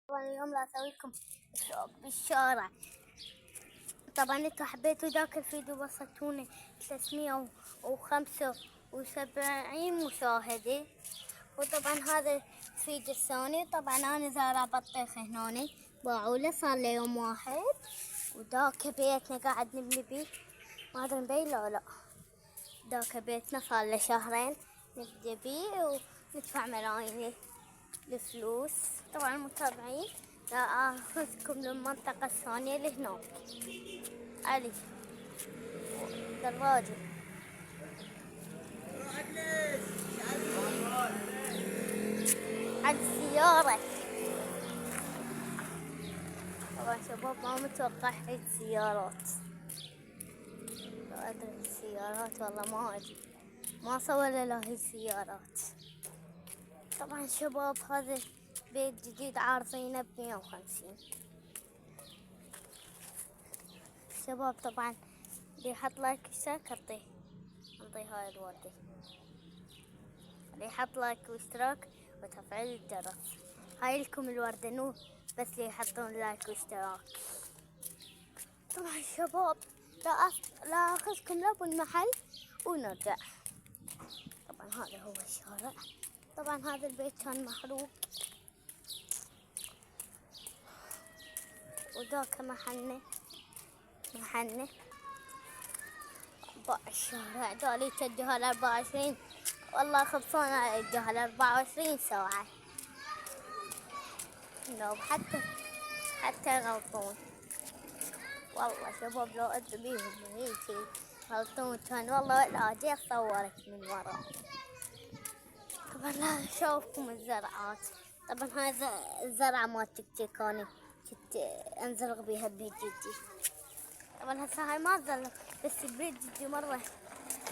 طبعا اليوم راح اسويكم فلوق بالشارع. طبعا انتوا حبيتوا ذاك الفيديو وصلتوني 375 مشاهدة. وطبعا هذا الفيديو الثاني. طبعا انا زارع بطيخ هنوني باعوله صار له يوم واحد، وذاك بيتنا قاعد نبني بيه، ما ادري مبين لو لا. ذاك بيتنا صار له شهرين نبني بيه وندفع ملايين الفلوس. طبعا المتابعين لا اخذكم للمنطقة الثانية اللي هناك. علي دراجة على السيارة. طبعا شباب ما متوقع هاي السيارات، لا ادري السيارات والله ما ادري، ما صور له هاي السيارات. طبعا شباب هذا بيت جديد عارضينه ب150. شباب طبعا اللي يحط لايك واشتراك اعطيه هاي الوردة، اللي يحط لايك واشتراك وتفعيل الجرس. هاي لكم الوردة نو بس اللي يحطون لايك واشتراك. طبعا شباب لا اخذكم لابو المحل ونرجع. طبعا هذا هو الشارع. طبعا هذا البيت كان محروق، وذاك محلنا باع الشارع. دولي تجوها 24 والله خبصونا الجهل 24 ساعة. لو حتى غلطون والله شباب، لو ادري بيهم هيك غلطون كان والله، ولا جيت صورت من ورا. طبعا لا اشوفكم الزرعات. طبعا هاي الزرعة مال تيك اني كنت انزرق بيها ببيت جدي. طبعا هسه هاي ما زلق بس ببيت جدي مرة.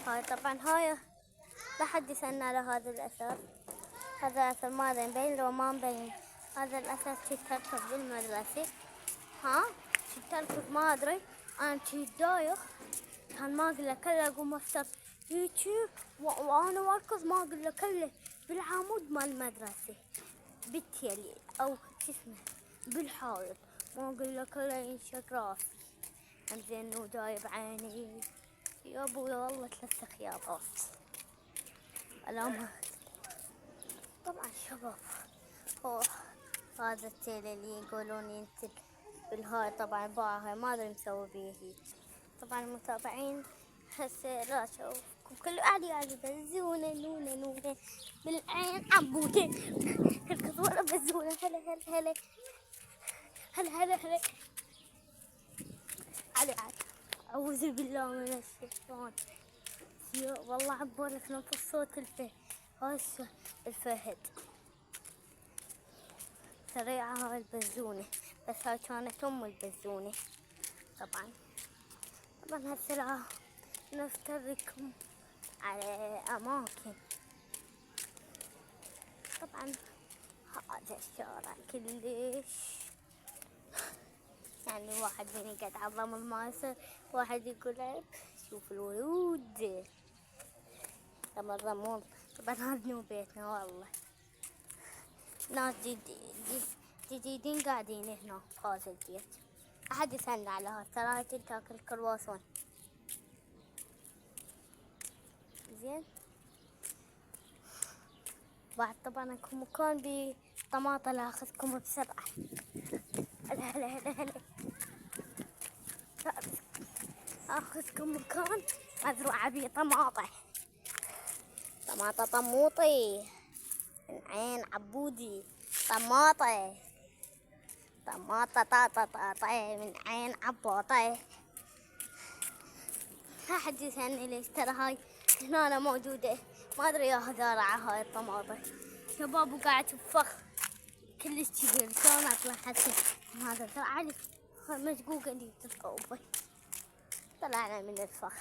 هاي طبعا هاي لا حد يسألنا على هذا الأثر. هذا الأثر ما أدري مبين لو ما مبين. هذا الأثر كنت أركض بالمدرسة، كنت أركض ما أدري أنا كنت دايخ، كان ما أقول له كله أقوم أفتر هيجي وأنا أركض ما أقول له كله بالعمود مال المدرسة بالتيلي أو شو اسمه بالحائط، ما أقول له كله ينشق راسي. زين ودايب عيني يا أبويا والله 3 خياطات الأمر. طبعا شباب هذا التيل اللي يقولون ينتل بالهاي طبعا باعها ما ادري مسوي بيه هيك. طبعا المتابعين هسه لا اشوفكم كل عادي بزونة نونة بالعين عبودة الكذورة بزونة. هلا علي اعوذ بالله من الشيطان. والله عبالك نفس صوت الفهد سريعة. هاي البزونة بس هاي كانت ام البزونة. طبعا هسه نفتركم على اماكن. طبعا هذا الشارع كلش يعني واحد من يقعد على الرمل ما يصير واحد يقول لك شوف الورود لما الرمل. طبعا هذا بيتنا والله ناس جديدين قاعدين هنا في هذا البيت. أحد يسألنا على هذا ترى تاكل كرواسون زين. بعد طبعا اكو مكان بطماطة لاخذكم بسرعة. هلا اخذكم مكان مزروعة بيه طماطة طموطي من عين عبودي. طماطة طاطا من عين عبوطة. لا حد يسألني ليش ترى هاي هنا أنا موجودة ما أدري ياها زارعة هاي الطماطة شباب، وقاعد بفخ كلش كبير شلون أطلع حتى هذا ترى علي مشقوقة دي تتطوبي. طلعنا من الفخ.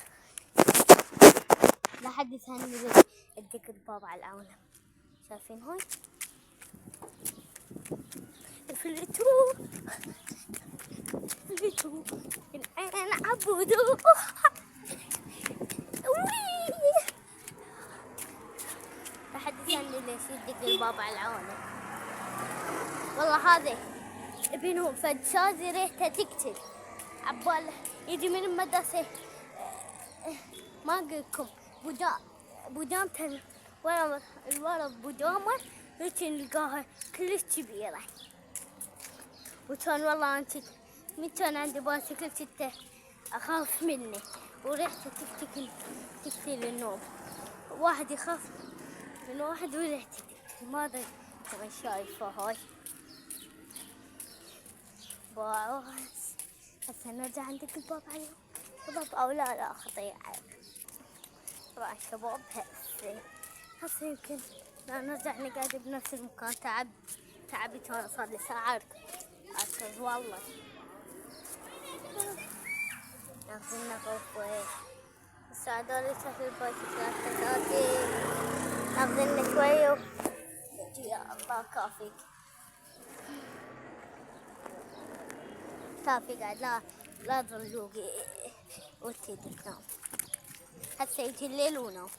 لا حد يسألني ليش ادق الباب على العالم. شايفين هاي الفلتو العين عبودو لا حد يسألني ليش يدق الباب على العالم. والله هذا بينهم فد شاذي ريحته تقتل عباله يجي من المدرسة. ما أقولكم بودامته الورا بودامه هيك نلقاها كلش كبيرة. وكان والله أنا من كان عندي باسكل كنت أخاف منه وريحته تقتل النوم. واحد يخاف من واحد وريحته تقتل. ما أدري طبعا شايفة هاي باص. هسه نرجع عندك الباب عليهم الباب أو لا خطير. طبعا شباب هسه يمكن لا نرجع نقعد بنفس المكان. تعبت وانا صار لي ساعة أركض والله. ناخذنا غرفة هسه هذول سافر بايسكلات ثلاثة ناخذنا شوية يا الله كافيك قاعد لا تظلوقي وتيجي تنام. هسه يجي الليل ونام.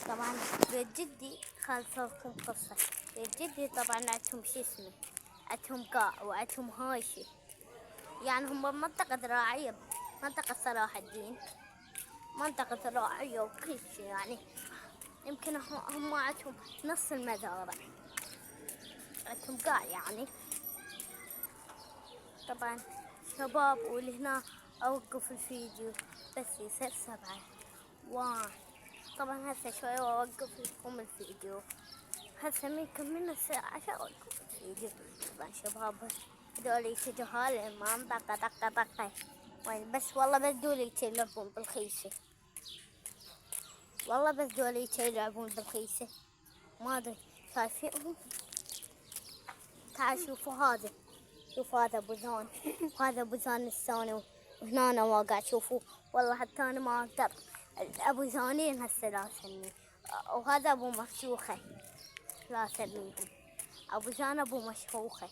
طبعا بيت جدي خالصكم قصة. بيت جدي طبعا عندهم شو اسمه عندهم قاع وعندهم هايشي يعني هم منطقة زراعية منطقة صلاح الدين منطقة زراعية وكل شيء يعني يمكن هم عندهم نص المزارع عندهم قاع يعني. طبعا شباب ولهنا أوقف الفيديو بس يصير 7 طبعا هسه شوي وأوقف لكم الفيديو. هسه من كملنا الساعة 10 أوقف الفيديو. طبعا شباب هذول يتجهوا هالإمام دقة وين بس والله بس دول يلعبون بالخيسة والله بس دول يلعبون بالخيسة ما أدري شايفينهم. تعال شوفوا هذا بوزان وهذا بوزان الثاني وهنا أنا واقع شوفوا والله حتى أنا ما أقدر أبو زانين هسه لا سني. وهذا أبو مفشوخة لا سنيهم أبو زان أبو مشخوخة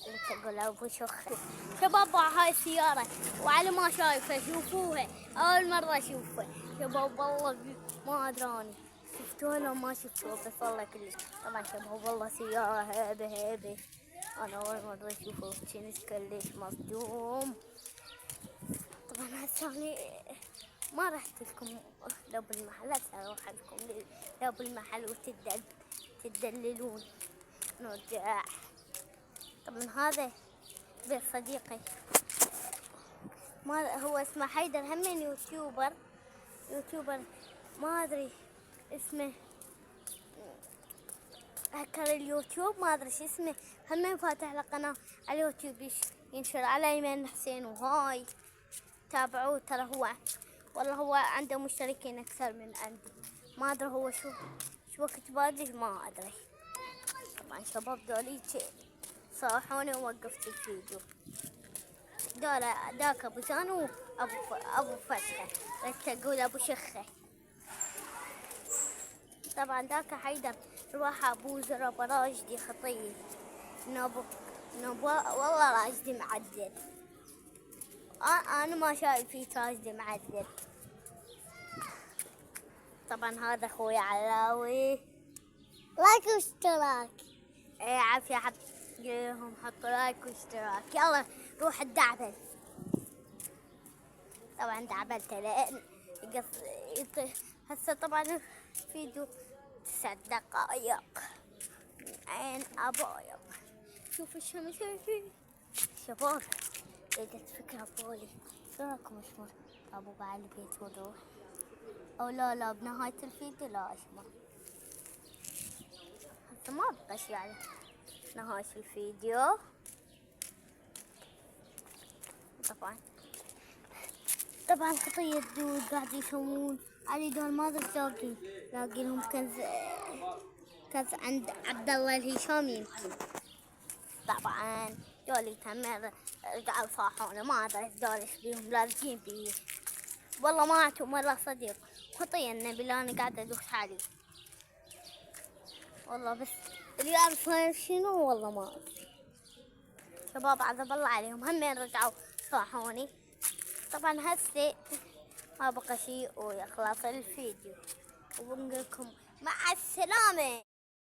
اللي تقول أبو شخة. شباب هاي السيارة وعلى ما شايفة شوفوها أول مرة أشوفها شباب والله ما أدراني شفتوها لو ما شفتوها بس والله كلش. طبعا شباب والله سيارة هيبة أنا أول مرة أشوفها كنت كلش مصدوم. طبعا هسه ما رحت لكم لو بالمحل هسه اروح لكم لو بالمحل وتدللون نرجع. طبعا هذا بيت صديقي ما هو اسمه حيدر همين يوتيوبر ما ادري اسمه هكر اليوتيوب ما ادري شو اسمه همين فاتح له قناة على اليوتيوب ينشر على ايمن حسين وهاي تابعوه ترى والله هو عنده مشتركين أكثر من عندي ما أدري هو شو وقت بادي ما أدري. طبعا شباب دولي صاحوني ووقفت الفيديو. داك أبو زانو أبو فشخة بس أقول أبو شخة. طبعا داك حيدر رواح أبو زرب راجدي خطير والله راجدي معدل أنا ما شايف فيه راجدي معدل. طبعا هذا اخوي علاوي لايك واشتراك. ايه عافية حطهم حطوا لايك واشتراك. يلا روح الدعبل. طبعا دعبلت لين هسه طبعا فيديو 9 دقائق عين ابويا. شوفوا الشمس شباب لقيت فكرة بولي سراكم اشمر ابو على البيت ونروح او لا بنهاية الفيديو لا اشمر هسه ما بقاش يعني نهاية الفيديو. طبعا خطية دول قاعد يسوون علي دول ما ادري لاقي لهم كنز عند عبد الله الهشام يمكن. طبعا دول تمر رجعوا صاحونا ما ادري دول ايش بيهم لازقين بيه والله ما عندهم مرة صديق خطية النبي انا قاعدة ادوس حالي والله بس اللي يعرف شنو والله ما ادري. شباب عذب الله عليهم همين رجعوا صاحوني. طبعا هسه ما بقى شيء ويخلص الفيديو. وبنقول لكم مع السلامة.